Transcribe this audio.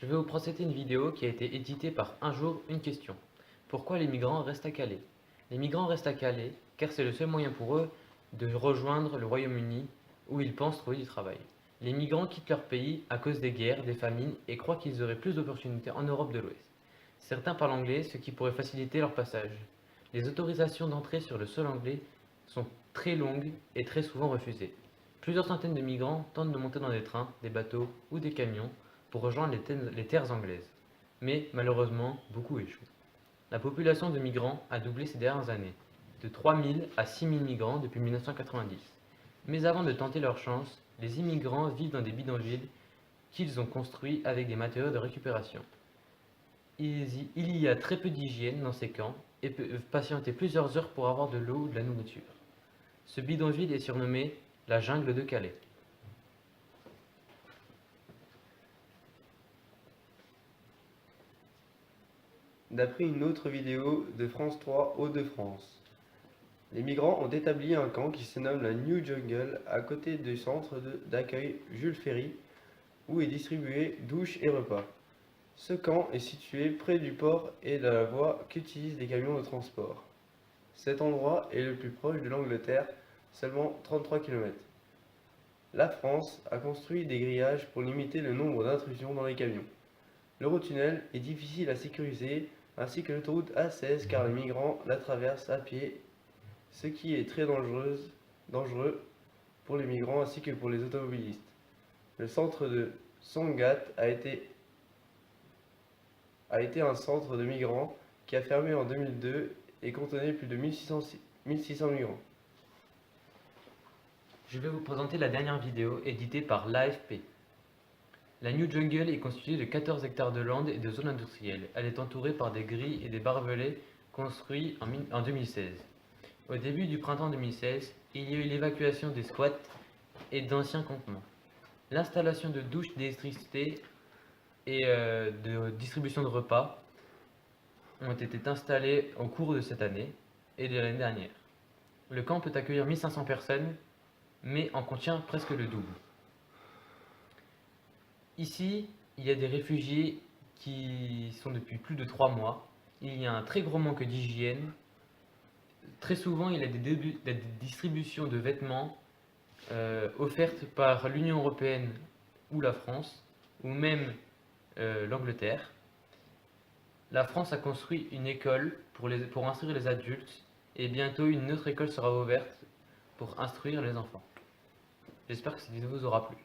Je vais vous présenter une vidéo qui a été éditée par Un jour, une question. Pourquoi les migrants restent à Calais? Les migrants restent à Calais car c'est le seul moyen pour eux de rejoindre le Royaume-Uni où ils pensent trouver du travail. Les migrants quittent leur pays à cause des guerres, des famines et croient qu'ils auraient plus d'opportunités en Europe de l'Ouest. Certains parlent anglais, ce qui pourrait faciliter leur passage. Les autorisations d'entrée sur le sol anglais sont très longues et très souvent refusées. Plusieurs centaines de migrants tentent de monter dans des trains, des bateaux ou des camions pour rejoindre les terres anglaises. Mais malheureusement, beaucoup échouent. La population de migrants a doublé ces dernières années, de 3 000 à 6 000 migrants depuis 1990. Mais avant de tenter leur chance, les immigrants vivent dans des bidonvilles qu'ils ont construits avec des matériaux de récupération. Il y a très peu d'hygiène dans ces camps et peuvent patienter plusieurs heures pour avoir de l'eau ou de la nourriture. Ce bidonville est surnommé la jungle de Calais. D'après une autre vidéo de France 3 Hauts-de-France, les migrants ont établi un camp qui se nomme la New Jungle à côté du centre d'accueil Jules Ferry où est distribué douches et repas. Ce camp est situé près du port et de la voie qu'utilisent les camions de transport. Cet endroit est le plus proche de l'Angleterre, seulement 33 km. La France a construit des grillages pour limiter le nombre d'intrusions dans les camions. L'Eurotunnel est difficile à sécuriser, ainsi que l'autoroute A16 car les migrants la traversent à pied, ce qui est très dangereux pour les migrants ainsi que pour les automobilistes. Le centre de Sangatte a été un centre de migrants qui a fermé en 2002 et contenait plus de 1600 migrants. Je vais vous présenter la dernière vidéo éditée par l'AFP. La New Jungle est constituée de 14 hectares de landes et de zones industrielles. Elle est entourée par des grilles et des barbelés construits en 2016. Au début du printemps 2016, il y a eu l'évacuation des squats et d'anciens campements. L'installation de douches d'électricité et de distribution de repas ont été installées au cours de cette année et de l'année dernière. Le camp peut accueillir 1500 personnes, mais en contient presque le double. Ici, il y a des réfugiés qui sont depuis plus de 3 mois. Il y a un très gros manque d'hygiène. Très souvent, il y a des distributions de vêtements offertes par l'Union européenne ou la France, ou même l'Angleterre. La France a construit une école pour instruire les adultes, et bientôt une autre école sera ouverte pour instruire les enfants. J'espère que cette vidéo vous aura plu.